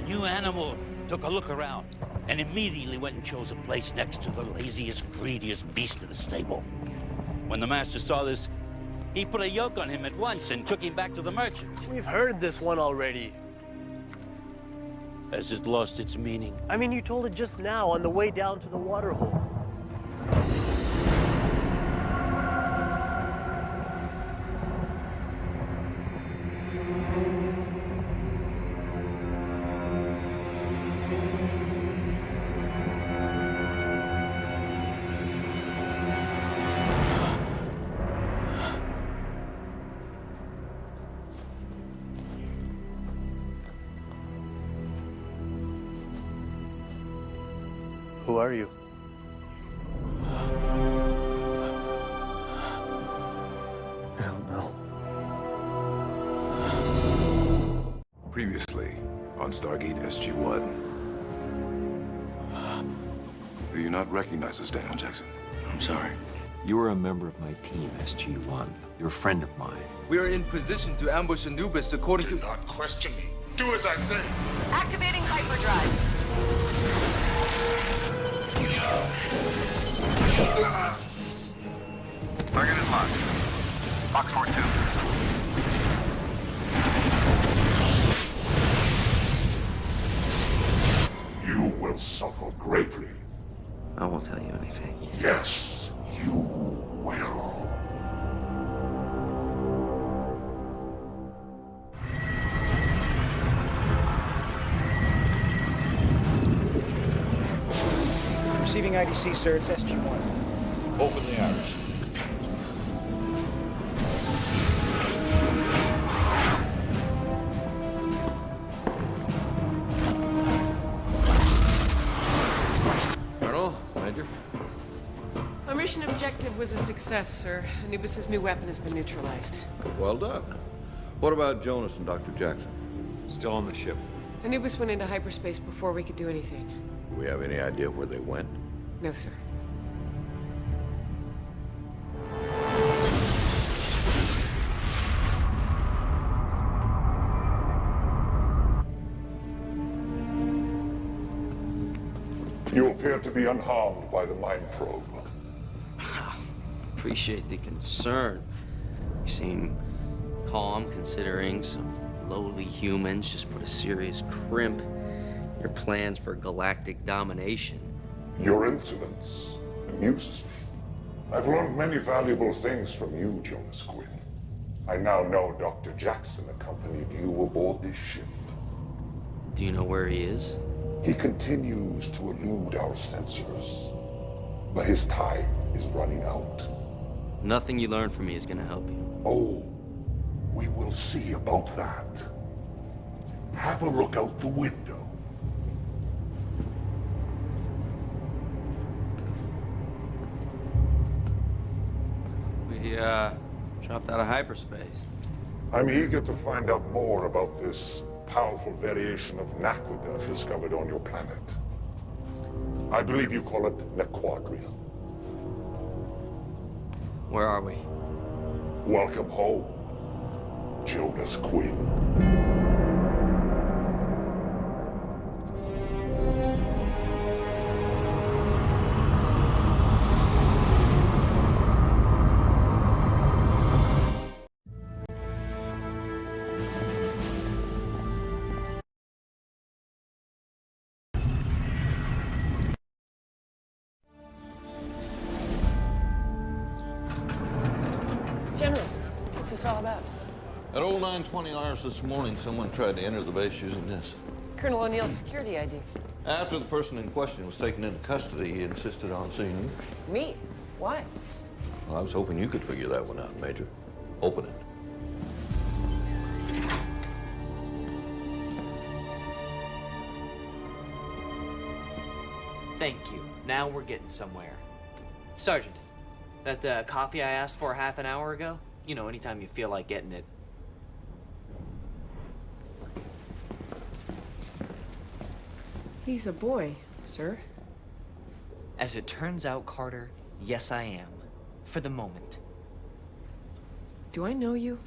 new animal took a look around and immediately went and chose a place next to the laziest, greediest beast in the stable. When the master saw this, he put a yoke on him at once and took him back to the merchant. We've heard this one already. Has it lost its meaning? I mean, you told it just now on the way down to the water hole. Who are you? I don't know. Previously on Stargate SG-1. Do you not recognize us, Daniel Jackson? I'm sorry. You were a member of my team, SG-1. You're a friend of mine. We are in position to ambush Anubis according Do to... not question me. Do as I say. Activating hyperdrive. Target is locked. Box 4-2. You will suffer greatly. I won't tell you anything. Yes, you will. Receiving IDC, sir. It's SG-1. Open the iris. Colonel, Major. Our mission objective was a success, sir. Anubis's new weapon has been neutralized. Well done. What about Jonas and Dr. Jackson? Still on the ship. Anubis went into hyperspace before we could do anything. Do we have any idea where they went? No, sir. You appear to be unharmed by the mind probe. Appreciate the concern. You seem calm considering some lowly humans just put a serious crimp in your plans for galactic domination. Your insolence amuses me. I've learned many valuable things from you, Jonas Quinn. I now know Dr. Jackson accompanied you aboard this ship. Do you know where he is? He continues to elude our sensors, but his time is running out. Nothing you learn from me is gonna help you. Oh, we will see about that. Have a look out the window. We, dropped out of hyperspace. I'm eager to find out more about this powerful variation of Naquadah discovered on your planet. I believe you call it Nequadria. Where are we? Welcome home, Jonas Quinn. General, what's this all about? At old 920 hours this morning, someone tried to enter the base using this. Colonel O'Neill's security ID. After the person in question was taken into custody, he insisted on seeing you. Me? Why? Well, I was hoping you could figure that one out, Major. Open it. Thank you. Now we're getting somewhere. Sergeant, that coffee I asked for half an hour ago? You know, anytime you feel like getting it. He's a boy, sir. As it turns out, Carter, yes I am. For the moment. Do I know you?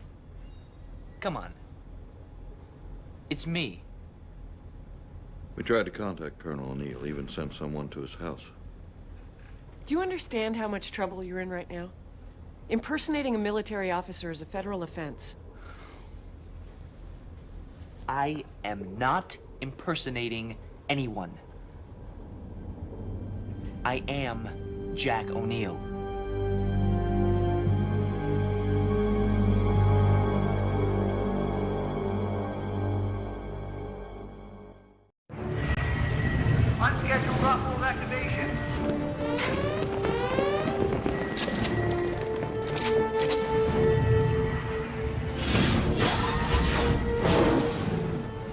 Come on. It's me. We tried to contact Colonel O'Neill, even sent someone to his house. Do you understand how much trouble you're in right now? Impersonating a military officer is a federal offense. I am not impersonating anyone. I am Jack O'Neill. Unscheduled off-move activation.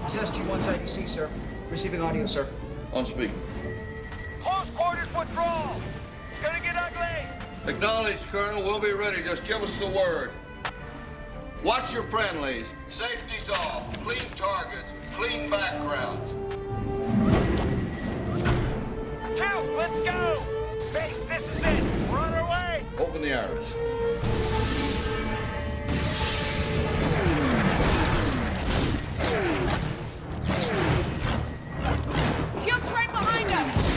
This is SG-1's IDC, sir. Receiving audio, sir. On speak. Close quarters withdrawal. It's gonna get ugly. Acknowledged, Colonel. We'll be ready. Just give us the word. Watch your friendlies. Safety's off. Clean targets. Clean backgrounds. Two, let's go. Base, this is it. We're on our way. Open the iris. Teal'c's right behind us!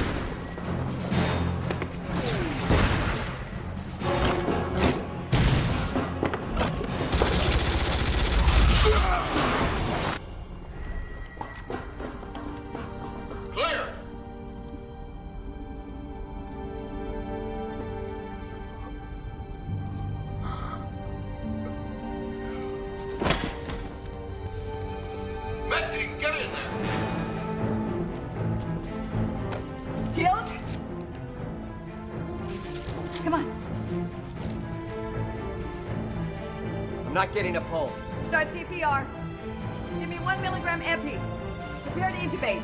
Clear! Metin, get in there! Teal'c? Come on. I'm not getting a pulse. Start CPR. Give me 1 milligram epi. Prepare to intubate.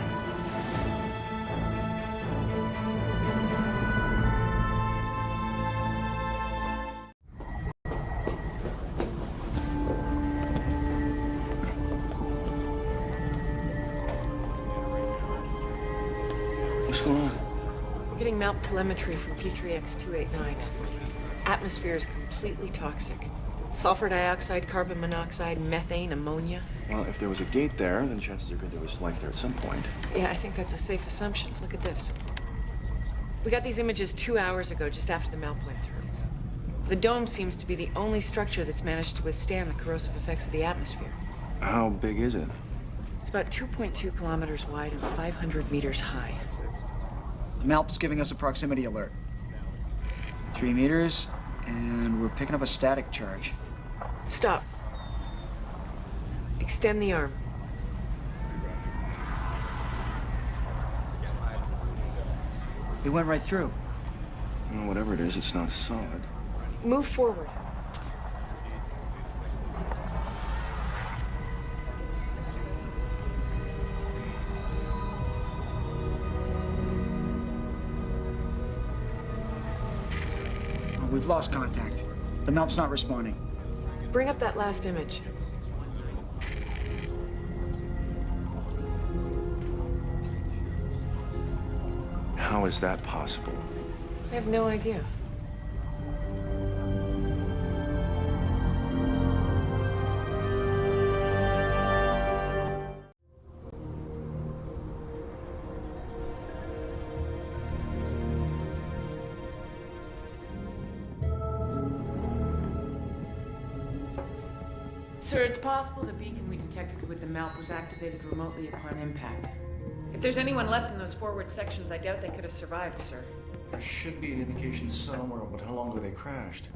What's going on? We're getting MALP telemetry from P3X289. Atmosphere is completely toxic. Sulfur dioxide, carbon monoxide, methane, ammonia. Well, if there was a gate there, then chances are good there was life there at some point. Yeah, I think that's a safe assumption. Look at this. We got these images 2 hours ago, just after the MALP went through. The dome seems to be the only structure that's managed to withstand the corrosive effects of the atmosphere. How big is it? It's about 2.2 kilometers wide and 500 meters high. The MALP's giving us a proximity alert. 3 meters, and we're picking up a static charge. Stop. Extend the arm. It went right through. Well, whatever it is, it's not solid. Move forward. Oh, we've lost contact. The MALP's not responding. Bring up that last image. How is that possible? I have no idea. Sir, it's possible the beacon we detected with the MALP was activated remotely upon impact. If there's anyone left in those forward sections, I doubt they could have survived, sir. There should be an indication somewhere, but how long ago they crashed?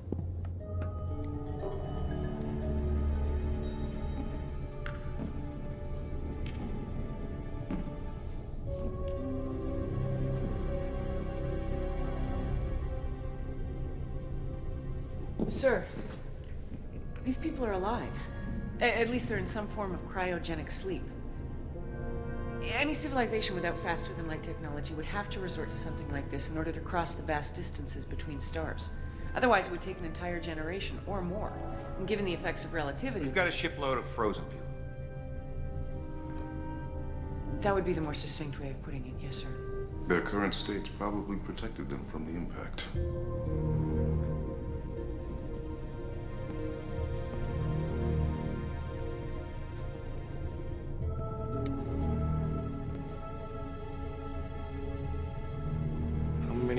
Sir, these people are alive. At least they're in some form of cryogenic sleep. Any civilization without faster-than-light technology would have to resort to something like this in order to cross the vast distances between stars. Otherwise, it would take an entire generation or more. And given the effects of relativity... We've got a shipload of frozen people. That would be the more succinct way of putting it, yes, sir. Their current state probably protected them from the impact.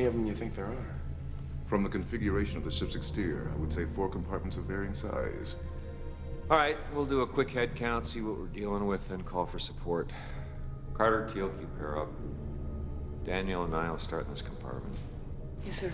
many of them you think there are? From the configuration of the ship's exterior, I would say 4 compartments of varying size. All right, we'll do a quick head count, see what we're dealing with, then call for support. Carter, Teal, you pair up. Daniel and I will start in this compartment. Yes, sir.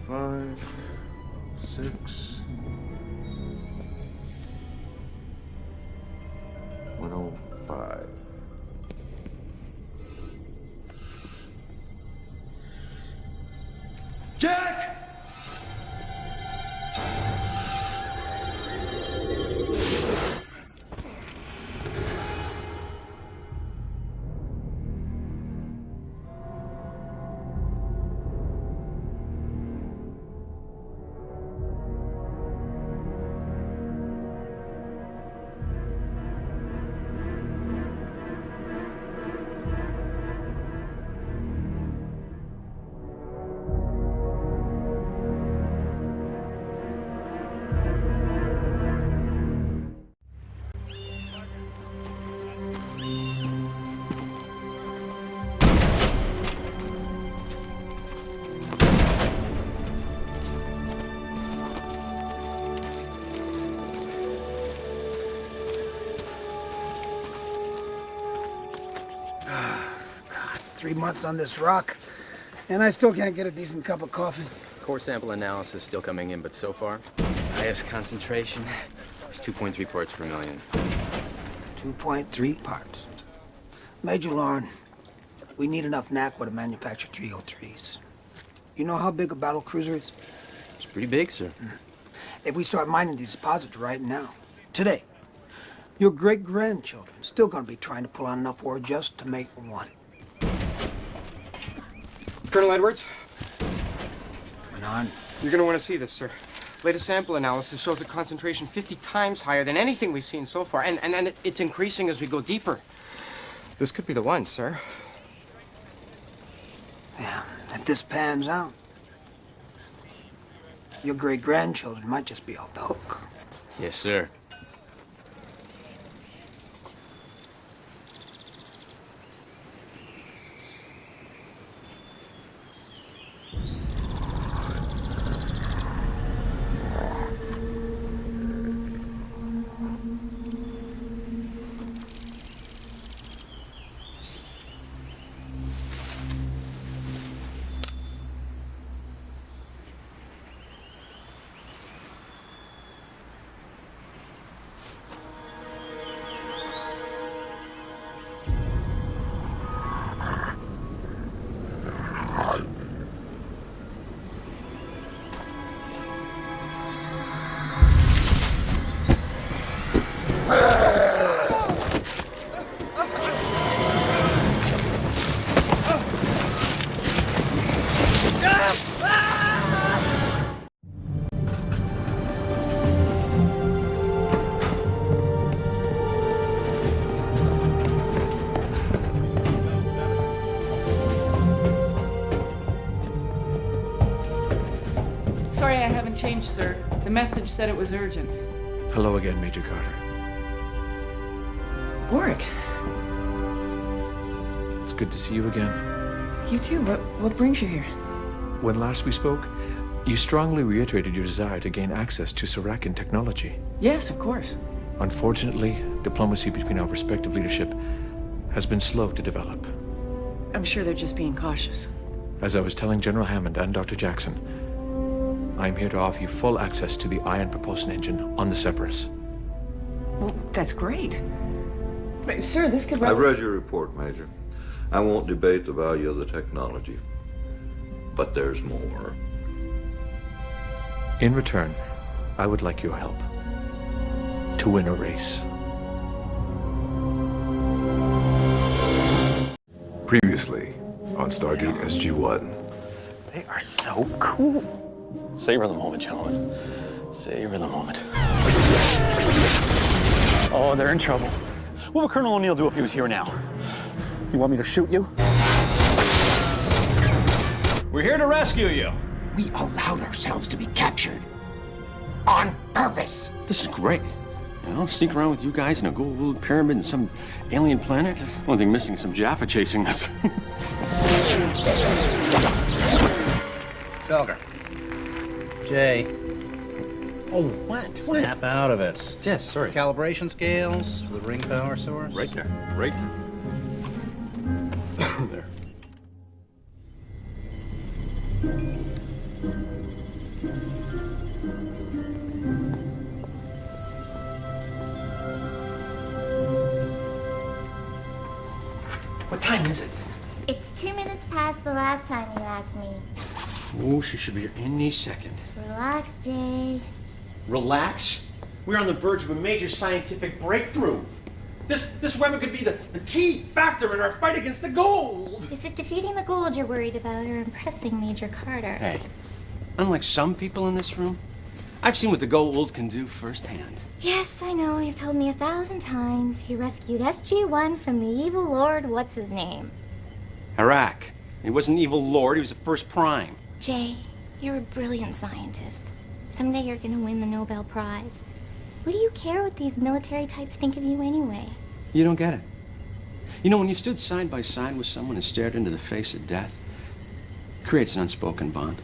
Five, 6. 105. Jack! God, 3 months on this rock, and I still can't get a decent cup of coffee. Core sample analysis still coming in, but so far, highest concentration is 2.3 parts per million. 2.3 parts. Major Lauren, we need enough NACWA to manufacture 303s. You know how big a battle cruiser is? It's pretty big, sir. If we start mining these deposits right now, today, your great-grandchildren still gonna be trying to pull out enough ore just to make one. Colonel Edwards? Manon? You're gonna want to see this, sir. Latest sample analysis shows a concentration 50 times higher than anything we've seen so far, and it's increasing as we go deeper. This could be the one, sir. Yeah, if this pans out, your great-grandchildren might just be off the hook. Yes, sir. Sorry I haven't changed, sir. The message said it was urgent. Hello again, Major Carter. Warwick. It's good to see you again. You too. What brings you here? When last we spoke, you strongly reiterated your desire to gain access to Seracan technology. Yes, of course. Unfortunately, diplomacy between our respective leadership has been slow to develop. I'm sure they're just being cautious. As I was telling General Hammond and Dr. Jackson, I'm here to offer you full access to the ion propulsion engine on the Cerberus. Well, that's great. But, sir, this could... I've read your report, Major. I won't debate the value of the technology. But there's more. In return, I would like your help to win a race. Previously on Stargate SG-1. They are so cool. Savor the moment, gentlemen. Savor the moment. Oh, they're in trouble. What would Colonel O'Neill do if he was here now? You want me to shoot you? We're here to rescue you. We allowed ourselves to be captured. On purpose. This is great. You know, sneak around with you guys in a gold pyramid in some alien planet. One thing missing is some Jaffa chasing us. Felger. Jay. Oh, what? Snap out of it. Yes, sorry. Calibration scales for the ring power source. Right there. Right there. What time is it? It's 2 minutes past the last time you asked me. Oh, she should be here any second. Relax, Jay. Relax? We're on the verge of a major scientific breakthrough. This weapon could be the key factor in our fight against the gold. Is it defeating the gold you're worried about or impressing Major Carter? Hey, unlike some people in this room, I've seen what the gold can do firsthand. Yes, I know. You've told me 1,000 times. He rescued SG-1 from the evil lord, what's his name? Iraq. He wasn't an evil lord, he was the first prime. Jay, you're a brilliant scientist. Someday you're gonna win the Nobel Prize. What do you care what these military types think of you anyway? You don't get it. You know, when you've stood side by side with someone and stared into the face of death, it creates an unspoken bond.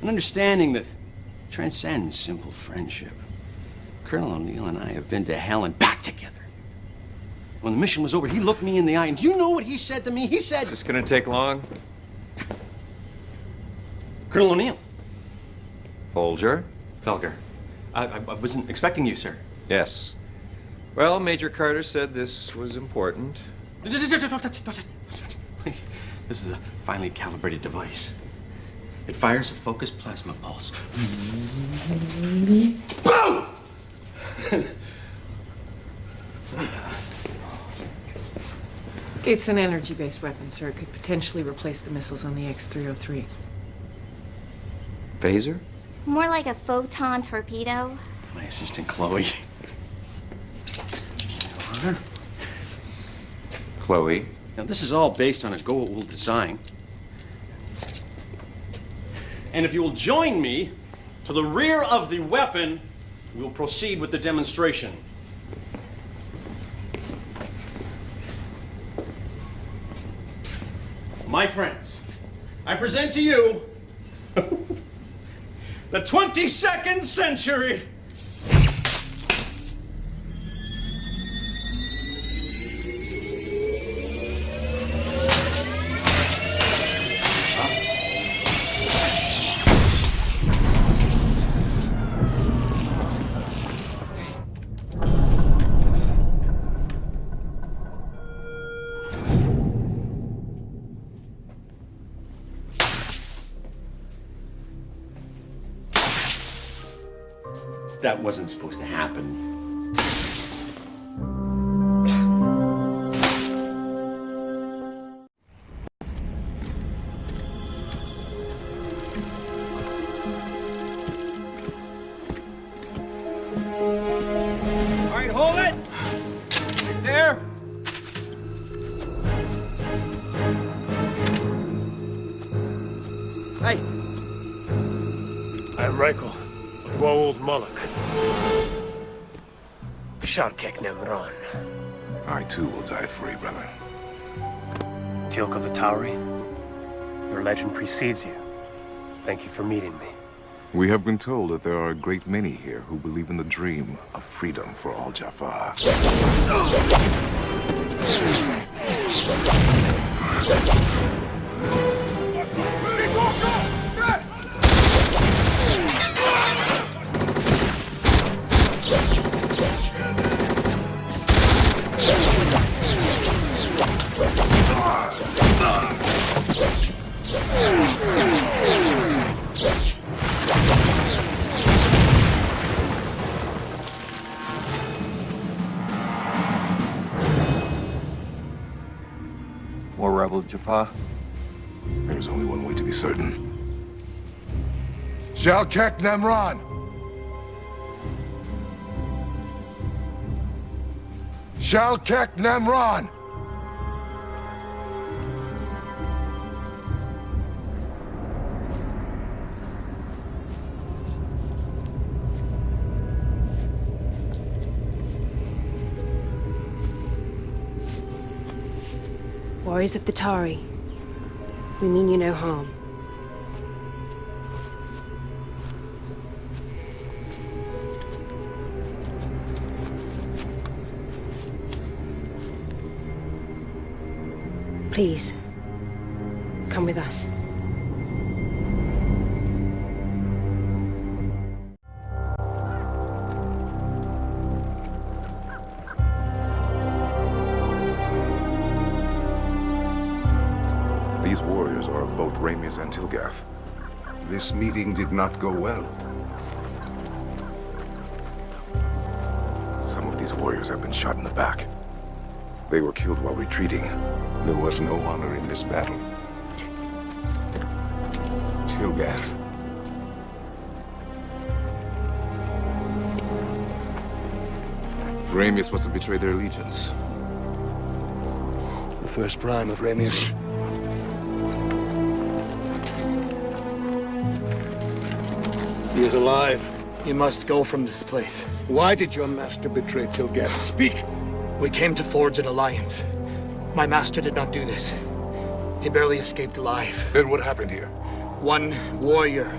An understanding that transcends simple friendship. Colonel O'Neill and I have been to hell and back together. When the mission was over, he looked me in the eye, and do you know what he said to me? He said... This gonna take long? Colonel O'Neill. Folger? Felger. I wasn't expecting you, sir. Yes. Well, Major Carter said this was important. Please. This is a finely calibrated device. It fires a focused plasma pulse. Boom! It's an energy-based weapon, sir. It could potentially replace the missiles on the X-303. Phaser? More like a photon torpedo. My assistant, Chloe. Chloe. Now, this is all based on a gold design. And if you will join me to the rear of the weapon, we will proceed with the demonstration. My friends, I present to you the 22nd century. That wasn't supposed to happen. All right, hold it. Right there. Hey. I'm Reichel. Old Moloch. Sharkek Nemron. I too will die free, brother. Teal'c of the Tauri, your legend precedes you. Thank you for meeting me. We have been told that there are a great many here who believe in the dream of freedom for all Jaffa. rebel Japa? There's only one way to be certain. Shalkek Nemron! Shalkek Nemron! Warriors of the Tari, we mean you no harm. Please, come with us. These warriors are of both Ramius and Tilgath. This meeting did not go well. Some of these warriors have been shot in the back. They were killed while retreating. There was no honor in this battle. Tilgath. Ramius must have betrayed their allegiance. The first prime of Ramius. He is alive. You must go from this place. Why did your master betray Tilgath? Speak! We came to forge an alliance. My master did not do this. He barely escaped alive. Then what happened here? One warrior.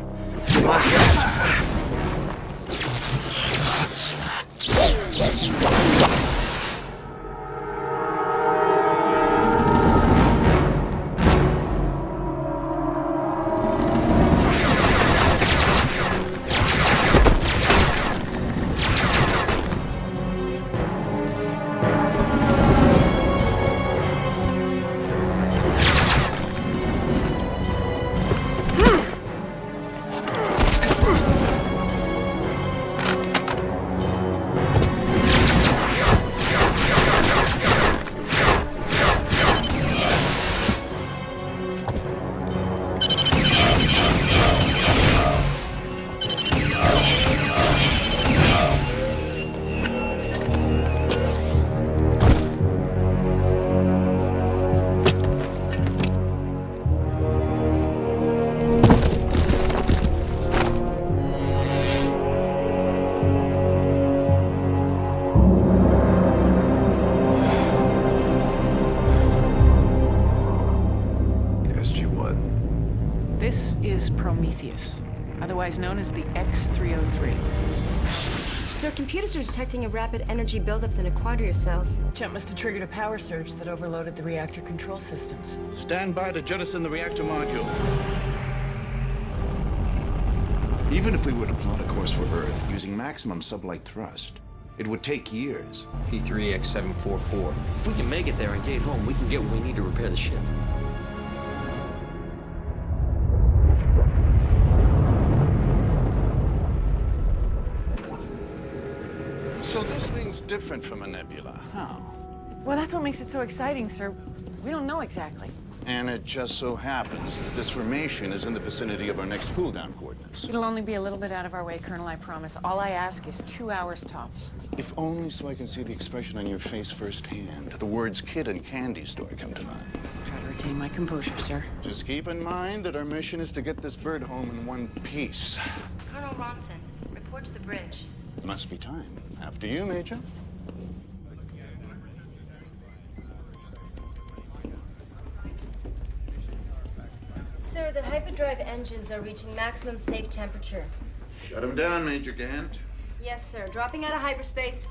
SG-1. This is Prometheus, otherwise known as the X-303. Sir, computers are detecting a rapid energy buildup in the quadria cells. Jet must have triggered a power surge that overloaded the reactor control systems. Stand by to jettison the reactor module. Even if we were to plot a course for Earth using maximum sublight thrust, it would take years. P3X744. If we can make it there and get home, we can get what we need to repair the ship. So this thing's different from a nebula. How? Well, that's what makes it so exciting, sir. We don't know exactly. And it just so happens that this formation is in the vicinity of our next cooldown coordinates. It'll only be a little bit out of our way, Colonel, I promise. All I ask is 2 hours tops. If only so I can see the expression on your face firsthand. The words kid and candy store come to mind. Try to retain my composure, sir. Just keep in mind that our mission is to get this bird home in one piece. Colonel Ronson, report to the bridge. Must be time. After you, Major. Sir, the hyperdrive engines are reaching maximum safe temperature. Shut him down, Major Gant. Yes, sir. Dropping out of hyperspace.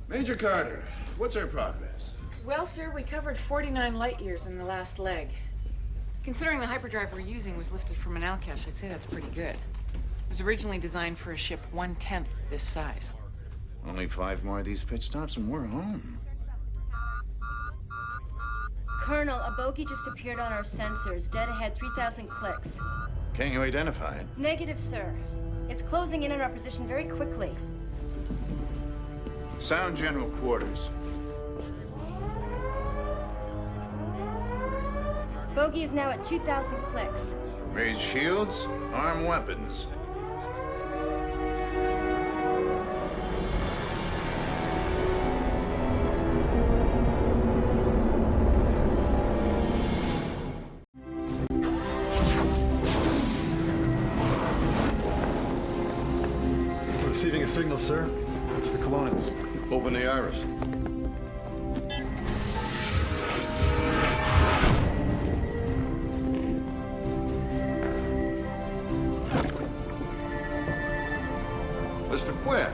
Major Carter, what's our progress? Well, sir, we covered 49 light years in the last leg. Considering the hyperdrive we're using was lifted from an Alcash, I'd say that's pretty good. It was originally designed for a ship 1/10 this size. Only 5 more of these pit stops and we're home. Colonel, a bogey just appeared on our sensors. Dead ahead, 3,000 clicks. Can't you identify it? Negative, sir. It's closing in on our position very quickly. Sound general quarters. Bogey is now at 2,000 clicks. Raise shields, arm weapons. Receiving a signal, sir. It's the colonists. Open the iris. Mr. Quinn,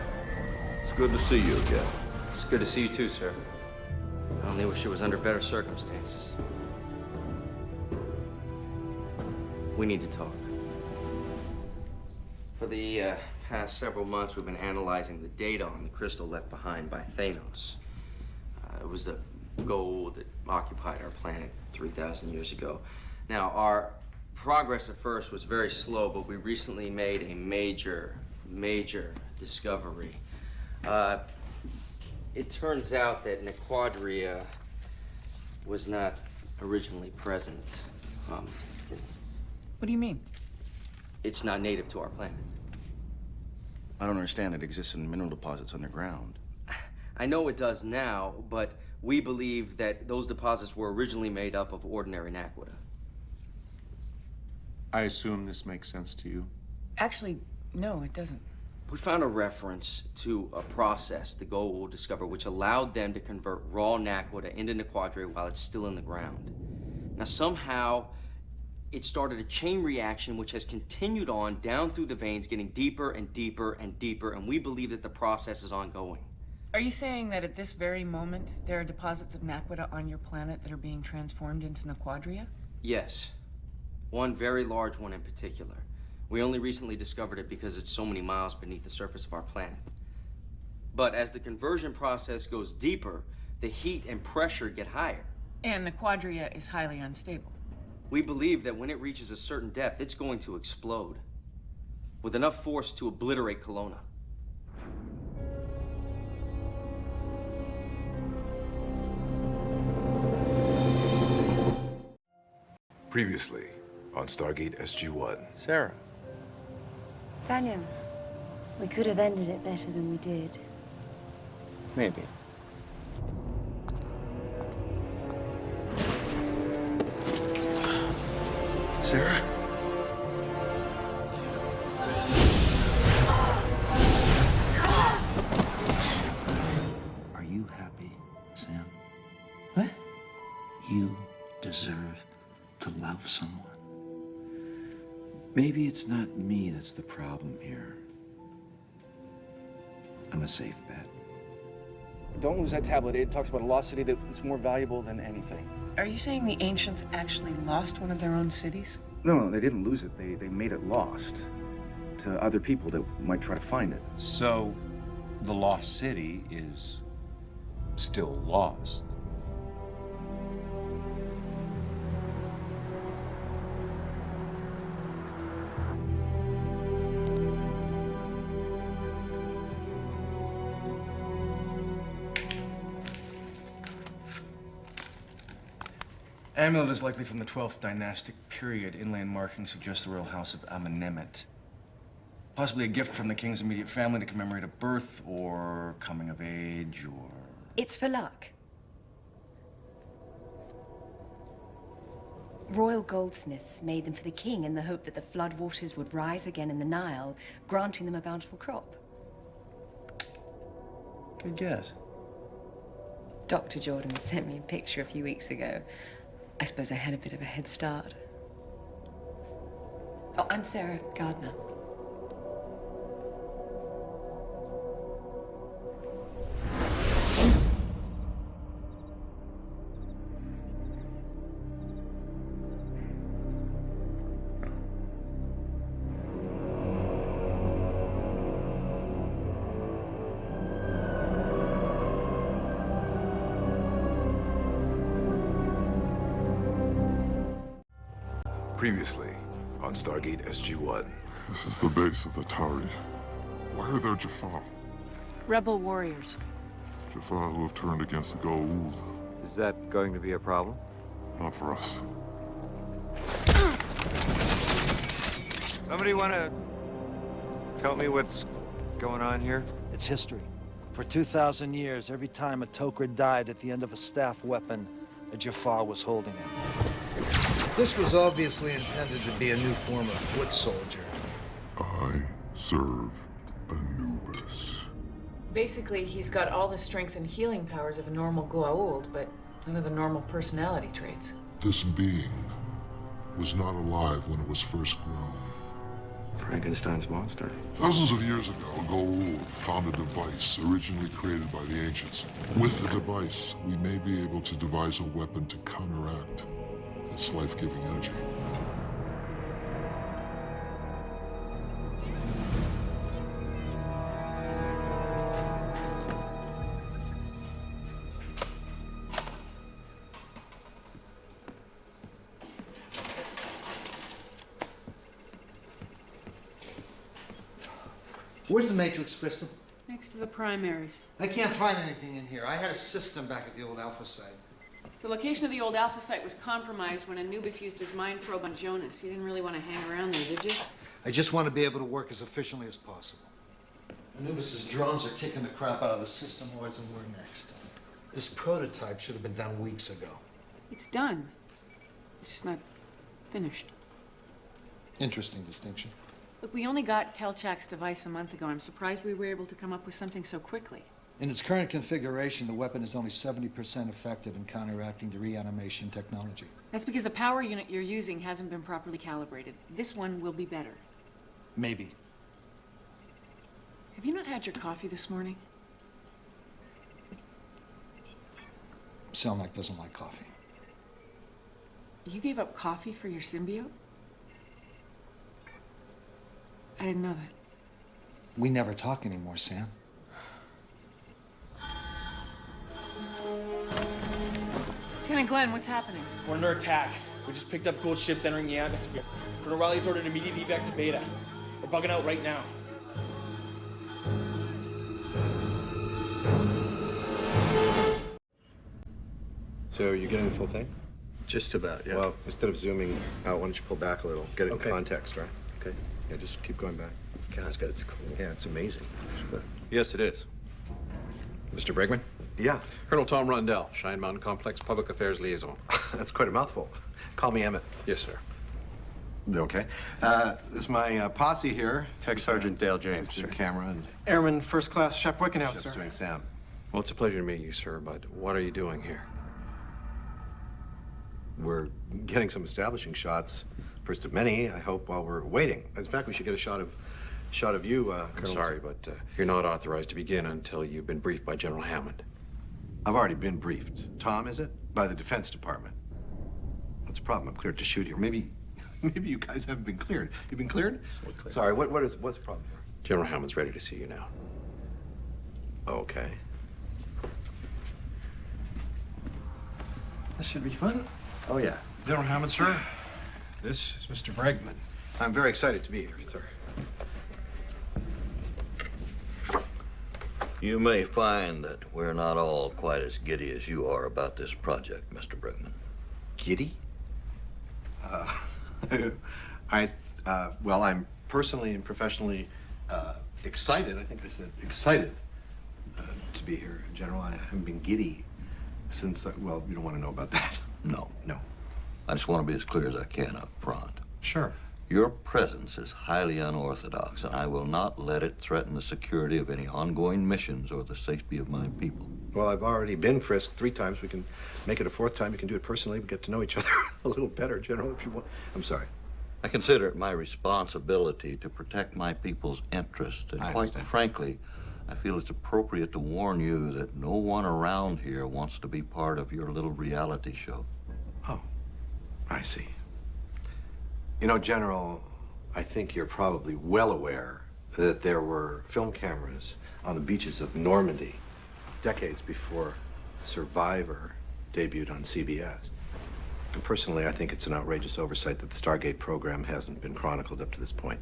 it's good to see you again. It's good to see you too, sir. I only wish it was under better circumstances. We need to talk. For the past several months, we've been analyzing the data on the crystal left behind by Thanos. It was the gold that occupied our planet 3,000 years ago. Now, our progress at first was very slow, but we recently made a major discovery. It turns out that Nequadria was not originally present. What do you mean? It's not native to our planet. I don't understand. It exists in mineral deposits underground. I know it does now, but we believe that those deposits were originally made up of ordinary naquita. I assume this makes sense to you. Actually, no, it doesn't. We found a reference to a process the Goa'uld will discover which allowed them to convert raw naquita into Nequadria while it's still in the ground. Now, somehow, it started a chain reaction which has continued on down through the veins, getting deeper and deeper and deeper, and we believe that the process is ongoing. Are you saying that at this very moment, there are deposits of naquita on your planet that are being transformed into Nequadria? Yes. One very large one in particular. We only recently discovered it because it's so many miles beneath the surface of our planet. But as the conversion process goes deeper, the heat and pressure get higher. And Nequadria is highly unstable. We believe that when it reaches a certain depth, it's going to explode with enough force to obliterate Kelowna. Previously on Stargate SG-1. Sarah. Daniel, we could have ended it better than we did. Maybe. Sarah? Are you happy, Sam? What? You deserve to love someone. Maybe it's not me that's the problem here. I'm a safe bet. Don't lose that tablet. It talks about a lost city that's more valuable than anything. Are you saying the ancients actually lost one of their own cities? No, they didn't lose it. They made it lost to other people that might try to find it. So, the lost city is still lost. Amulet is likely from the 12th dynastic period. Inland markings suggest the royal house of Amenemhet. Possibly a gift from the king's immediate family to commemorate a birth or coming of age or... It's for luck. Royal goldsmiths made them for the king in the hope that the flood waters would rise again in the Nile, granting them a bountiful crop. Good guess. Dr. Jordan sent me a picture a few weeks ago. I suppose I had a bit of a head start. Oh, I'm Sarah Gardner. Previously on Stargate SG-1. This is the base of the Tauri. Why are there Jaffa? Rebel warriors. Jafar who have turned against the Goa'uld. Is that going to be a problem? Not for us. Somebody want to tell me what's going on here? It's history. For 2,000 years, every time a Tok'ra died at the end of a staff weapon, a Jafar was holding it. This was obviously intended to be a new form of foot soldier. I serve Anubis. Basically, he's got all the strength and healing powers of a normal Goa'uld, but none of the normal personality traits. This being was not alive when it was first grown. Frankenstein's monster. Thousands of years ago, Goa'uld found a device originally created by the ancients. With the device, we may be able to devise a weapon to counteract its life-giving energy. Where's the matrix crystal? Next to the primaries. I can't find anything in here. I had a system back at the old Alpha site. The location of the old Alpha site was compromised when Anubis used his mind probe on Jonas. You didn't really want to hang around there, did you? I just want to be able to work as efficiently as possible. Anubis's drones are kicking the crap out of the system wars, and we're next. This prototype should have been done weeks ago. It's done. It's just not finished. Interesting distinction. Look, we only got Telchak's device a month ago. I'm surprised we were able to come up with something so quickly. In its current configuration, the weapon is only 70% effective in counteracting the reanimation technology. That's because the power unit you're using hasn't been properly calibrated. This one will be better. Maybe. Have you not had your coffee this morning? Selmak doesn't like coffee. You gave up coffee for your symbiote? I didn't know that. We never talk anymore, Sam. Lieutenant Glenn, what's happening? We're under attack. We just picked up ghost ships entering the atmosphere. Colonel Riley's ordered immediate evac to Beta. We're bugging out right now. So you're getting the full thing? Just about, yeah. Well, instead of zooming out, why don't you pull back a little? Get it Okay. in context, right? Okay. Yeah, just keep going back. God, it's cool. Yeah, it's amazing. Yes, it is. Mr. Bregman? Yeah. Colonel Tom Rundell, Cheyenne Mountain Complex Public Affairs Liaison. That's quite a mouthful. Call me Emmett. Yes, sir. Okay. This is my posse here. Tech Sergeant Dale James, Mr. sir. Camera and Airman First Class Shep Wickenhouse, Shep's sir. doing Sam. Well, it's a pleasure to meet you, sir, but what are you doing here? We're getting some establishing shots, first of many, I hope, while we're waiting. In fact, we should get a shot of you, I'm Colonel. sorry, but you're not authorized to begin until you've been briefed by General Hammond. I've already been briefed. Tom, is it? By the Defense Department. What's the problem? I'm cleared to shoot here. Maybe you guys haven't been cleared. You've been cleared? Sorry, what's the problem here? General Hammond's ready to see you now. Okay. This should be fun. Oh, yeah. General Hammond, sir. This is Mr. Bregman. I'm very excited to be here, sir. You may find that we're not all quite as giddy as you are about this project, Mr. Bregman. Giddy? Well, I'm personally and professionally excited. I think I said excited to be here, General. I haven't been giddy since, well, you don't want to know about that. No. No. I just want to be as clear as I can up front. Sure. Your presence is highly unorthodox, and I will not let it threaten the security of any ongoing missions or the safety of my people. Well, I've already been frisked 3 times. We can make it a 4th time. We can do it personally. We get to know each other a little better, General, if you want. I'm sorry. I consider it my responsibility to protect my people's interests, and quite frankly, I feel it's appropriate to warn you that no one around here wants to be part of your little reality show. Oh, I see. You know, General, I think you're probably well aware that there were film cameras on the beaches of Normandy decades before Survivor debuted on CBS. And personally, I think it's an outrageous oversight that the Stargate program hasn't been chronicled up to this point.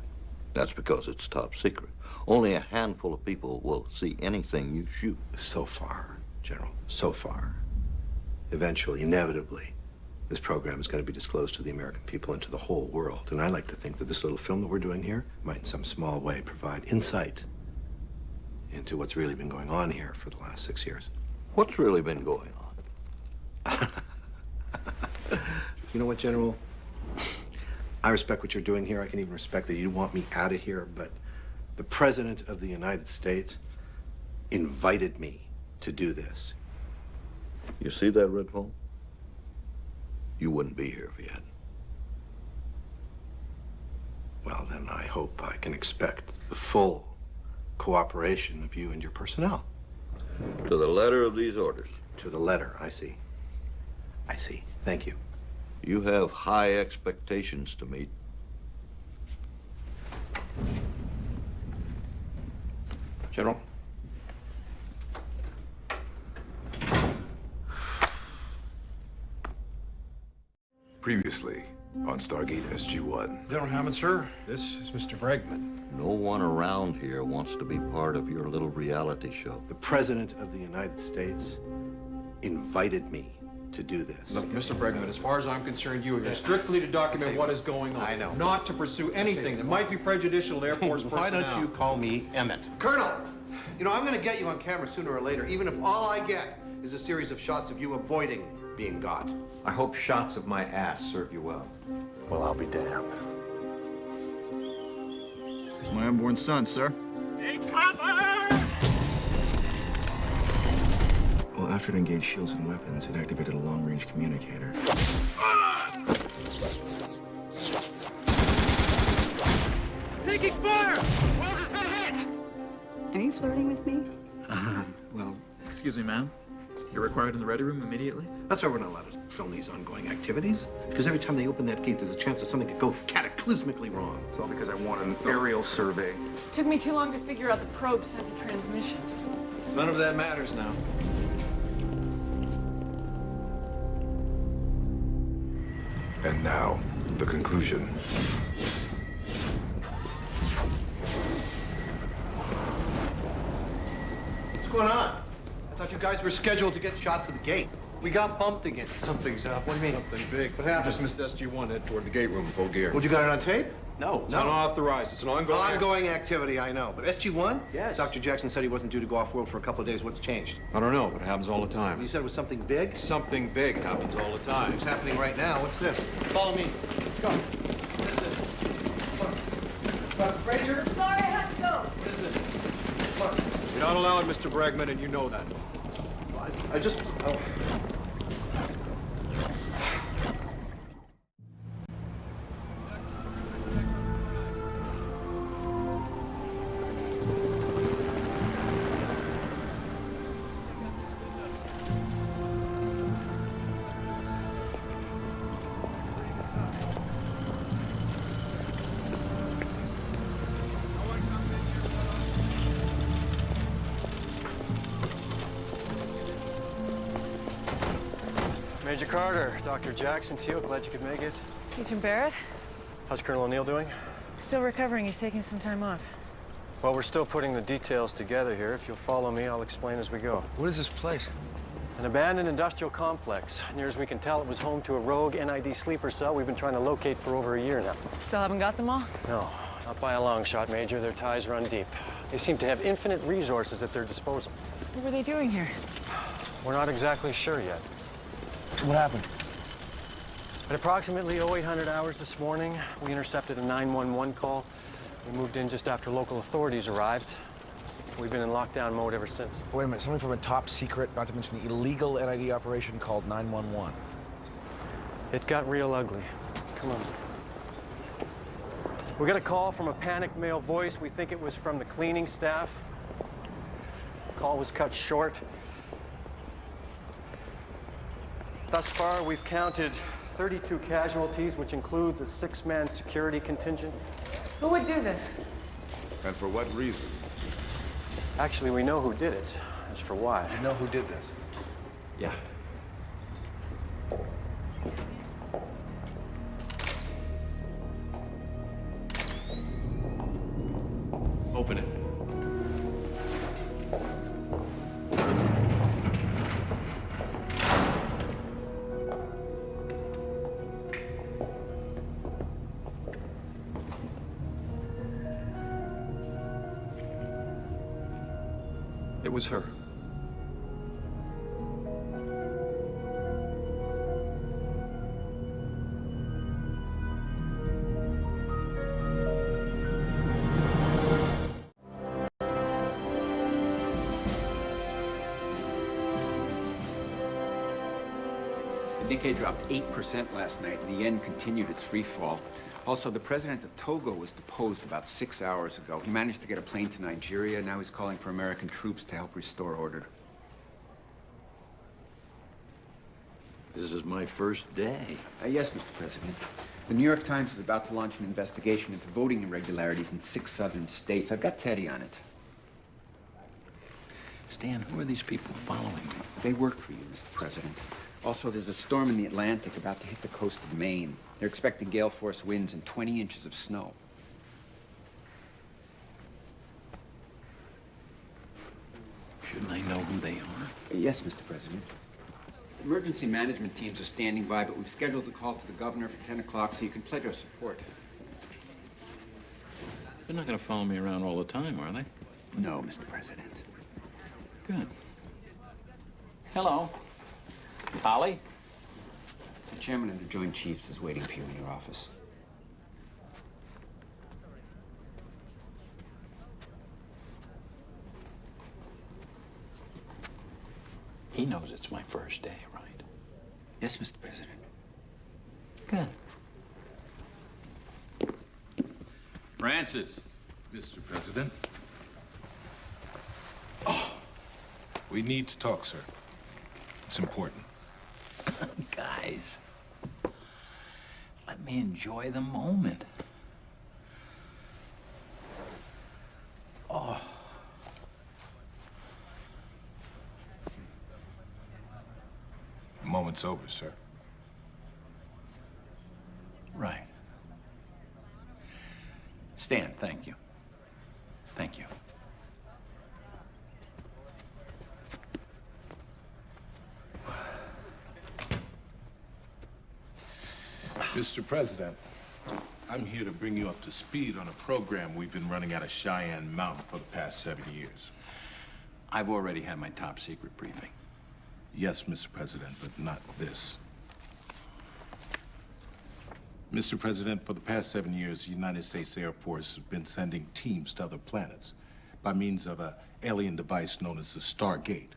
That's because it's top secret. Only a handful of people will see anything you shoot. So far. General, so far. Eventually, inevitably, this program is going to be disclosed to the American people and to the whole world. And I like to think that this little film that we're doing here might, in some small way, provide insight into what's really been going on here for the last 6 years. What's really been going on? You know what, General? I respect what you're doing here. I can even respect that you want me out of here, but the President of the United States invited me to do this. You see that, Redfall? You wouldn't be here if he hadn't. Well, then I hope I can expect the full cooperation of you and your personnel. To the letter of these orders. To the letter, I see. I see. Thank you. You have high expectations to meet. General. Previously on Stargate SG-1. General Hammond, sir, this is Mr. Bregman. No one around here wants to be part of your little reality show. The President of the United States invited me to do this. Look, Mr. Bregman, as far as I'm concerned, you are here strictly to document what is going on. I know. Not to pursue anything that might be prejudicial to Air Force personnel. Why don't you call me Emmett? Colonel! You know, I'm gonna get you on camera sooner or later, even if all I get is a series of shots of you avoiding being got. I hope shots of my ass serve you well. Well, I'll be damned. It's my unborn son, sir. Well, after it engaged shields and weapons, it activated a long-range communicator. Taking fire! Wells has been hit! Are you flirting with me? Well, excuse me, ma'am. You're required in the ready room immediately? That's why we're not allowed to film these ongoing activities. Because every time they open that gate, there's a chance that something could go cataclysmically wrong. It's all because I want an aerial survey. Took me too long to figure out the probe sent a transmission. None of that matters now. And now, the conclusion. What's going on? I thought you guys were scheduled to get shots of the gate. We got bumped again. Something's up. What do you mean? Something big. What happened? Just missed SG-1 head toward the gate room full gear. Well, you got it on tape? No, it's unauthorized. It's an ongoing... Ongoing activity, I know. But SG-1? Yes. Dr. Jackson said he wasn't due to go off-world for a couple of days. What's changed? I don't know, but it happens all the time. You said it was something big? Something big happens all the time. It's happening right now. What's this? Follow me. Let's go. What is it? Come on. Fraser? Sorry, I have to go. What is it? Come on. You're not allowed, Mr. Bregman, and you know that. I just... Oh. Major Carter, Dr. Jackson, Teal, glad you could make it. Agent Barrett? How's Colonel O'Neill doing? Still recovering. He's taking some time off. Well, we're still putting the details together here. If you'll follow me, I'll explain as we go. What is this place? An abandoned industrial complex. Near as we can tell, it was home to a rogue NID sleeper cell we've been trying to locate for over a year now. Still haven't got them all? No, not by a long shot, Major. Their ties run deep. They seem to have infinite resources at their disposal. What were they doing here? We're not exactly sure yet. What happened? At approximately 0800 hours this morning, we intercepted a 911 call. We moved in just after local authorities arrived. We've been in lockdown mode ever since. Wait a minute, something from a top secret, not to mention the illegal NID operation called 911. It got real ugly. Come on. We got a call from a panicked male voice. We think it was from the cleaning staff. The call was cut short. Thus far, we've counted 32 casualties, which includes a 6-man security contingent. Who would do this? And for what reason? Actually, we know who did it. As for why. You know who did this? Yeah. Open it. It was her. The Nikkei dropped 8% last night, and the yen continued its free fall. Also, the president of Togo was deposed about 6 hours ago. He managed to get a plane to Nigeria. Now he's calling for American troops to help restore order. This is my first day. Yes, Mr. President. The New York Times is about to launch an investigation into voting irregularities in 6 southern states. I've got Teddy on it. Stan, who are these people following me? They work for you, Mr. President. Also, there's a storm in the Atlantic about to hit the coast of Maine. They're expecting gale force winds and 20 inches of snow. Shouldn't I know who they are? Yes, Mr. President. Emergency management teams are standing by, but we've scheduled a call to the governor for 10 o'clock so you can pledge our support. They're not going to follow me around all the time, are they? No, Mr. President. Good. Hello. Holly? The chairman of the Joint Chiefs is waiting for you in your office. He knows it's my first day, right? Yes, Mr. President. Good. Francis. Mr. President. We need to talk, sir. It's important. Guys, let me enjoy the moment. Oh. The moment's over, sir. Right. Stan, thank you. Thank you. Mr. President, I'm here to bring you up to speed on a program we've been running out of Cheyenne Mountain for the past 7 years. I've already had my top secret briefing. Yes, Mr. President, but not this. Mr. President, for the past 7 years, the United States Air Force has been sending teams to other planets by means of an alien device known as the Stargate.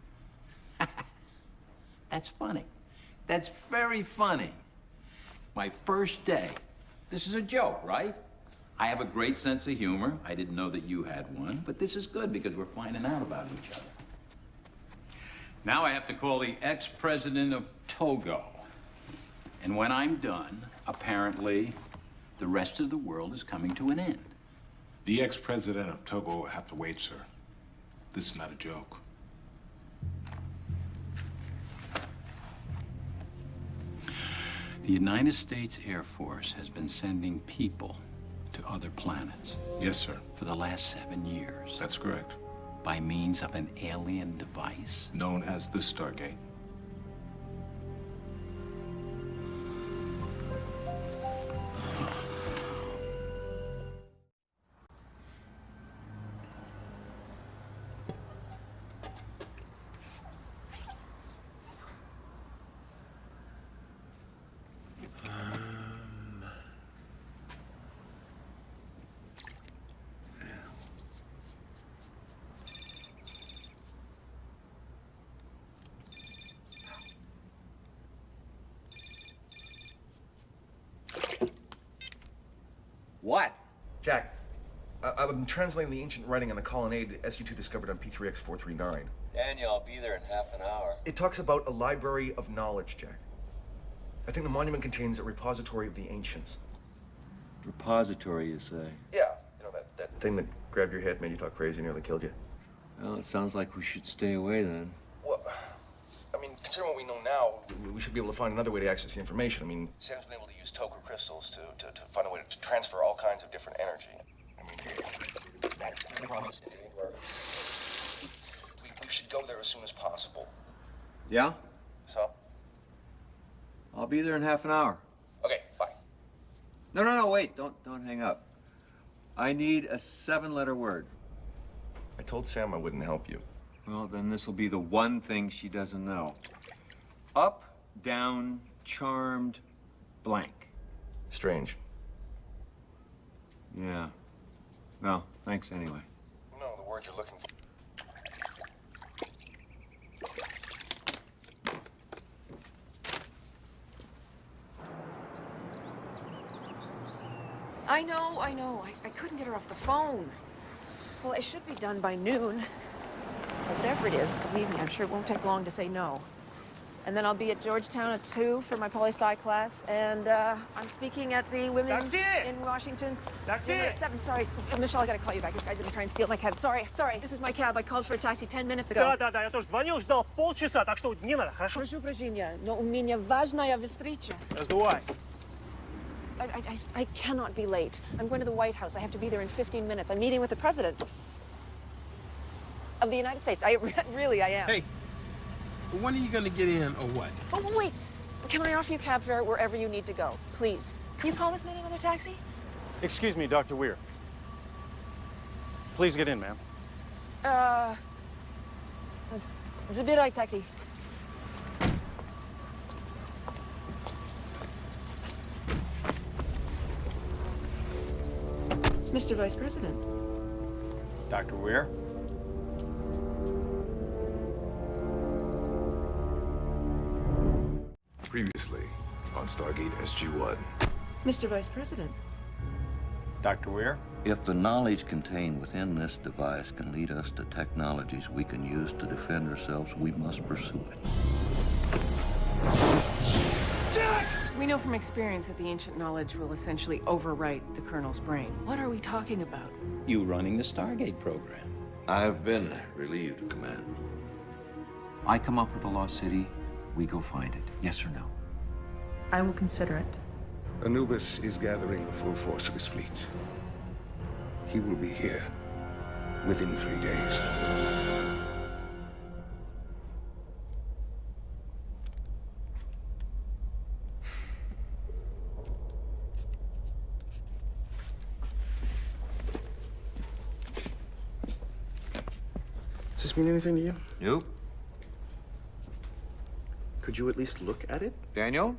That's funny. That's very funny. My first day. This is a joke, right? I have a great sense of humor. I didn't know that you had one, but this is good because we're finding out about each other. Now I have to call the ex-president of Togo. And when I'm done, apparently, the rest of the world is coming to an end. The ex-president of Togo will have to wait, sir. This is not a joke. The United States Air Force has been sending people to other planets. Yes, sir. For the last 7 years. That's correct. By means of an alien device. Known as the Stargate. What? Jack, I've been translating the ancient writing on the colonnade SG-2 discovered on P3X439. Daniel, I'll be there in half an hour. It talks about a library of knowledge, Jack. I think the monument contains a repository of the ancients. Repository, you say? Yeah, you know, that thing that grabbed your head, made you talk crazy, nearly killed you. Well, it sounds like we should stay away then. Well, I mean, considering what we know now, we should be able to find another way to access the information. I mean, Sam's been able to use Toker crystals to find a way to transfer all kinds of different energy. I mean, we should go there as soon as possible. Yeah? So? I'll be there in half an hour. Okay, bye. No, wait. Don't hang up. I need a 7-letter word. I told Sam I wouldn't help you. Well, then this will be the one thing she doesn't know. Up, down, charmed, blank. Strange. Yeah. Well, thanks anyway. No, the word you're looking for. I know. I couldn't get her off the phone. Well, it should be done by noon. But whatever it is, believe me, I'm sure it won't take long to say no. And then I'll be at Georgetown at 2 for my poli-sci class, and I'm speaking at the Women in Washington dinner at 7. Sorry, Michelle, I gotta call you back. This guy's gonna try and steal my cab. Sorry, this is my cab. I called for a taxi 10 minutes ago. Да, я тоже звонил, ждал полчаса, так что не надо, хорошо? Прошу прощения, но у меня важная встреча. Раздувай. I cannot be late. I'm going to the White House. I have to be there in 15 minutes. I'm meeting with the President of the United States. I am. Hey, when are you gonna get in or what? Oh, wait. Can I offer you cab fare wherever you need to go? Please. Can you call this man another taxi? Excuse me, Dr. Weir. Please get in, ma'am. Забирай taxi. Mr. Vice President. Dr. Weir? Previously on Stargate SG-1. Mr. Vice President. Dr. Weir? If the knowledge contained within this device can lead us to technologies we can use to defend ourselves, we must pursue it. We know from experience that the ancient knowledge will essentially overwrite the Colonel's brain. What are we talking about? You running the Stargate program. I've been relieved of command. I come up with a lost city, we go find it. Yes or no? I will consider it. Anubis is gathering the full force of his fleet. He will be here within 3 days. Does this mean anything to you? Nope. Could you at least look at it? Daniel,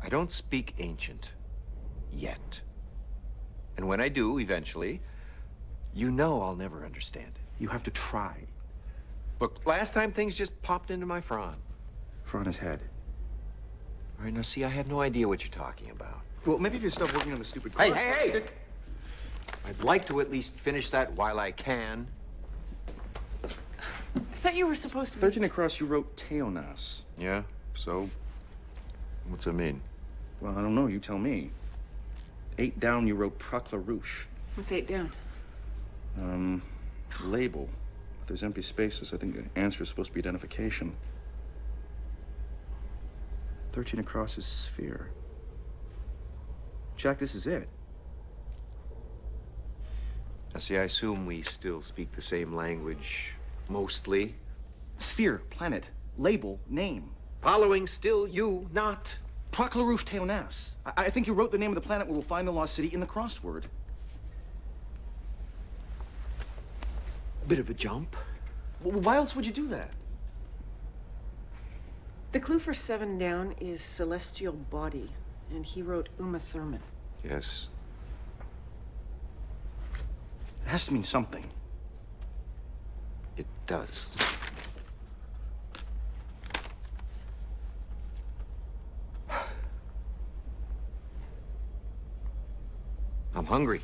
I don't speak ancient. Yet. And when I do, eventually, you know I'll never understand it. You have to try. Look, last time things just popped into my front. For on his head. All right, now see, I have no idea what you're talking about. Well, maybe if you stop working on the stupid Hey, course. hey! I'd like to at least finish that while I can. I thought you were supposed to be... 13 across, you wrote Teonas. Yeah, so? What's it mean? Well, I don't know. You tell me. 8 down, you wrote Proclarouche. What's 8 down? Label. If there's empty spaces, I think the answer is supposed to be identification. 13 across is sphere. Jack, this is it. Now, see, I assume we still speak the same language, mostly. Sphere, planet, label, name. Following still you, not. Proclarouche Teonas. I think you wrote the name of the planet where we'll find the lost city in the crossword. Bit of a jump. Well, why else would you do that? The clue for 7 down is celestial body, and he wrote Uma Thurman. Yes. It has to mean something. It does. I'm hungry.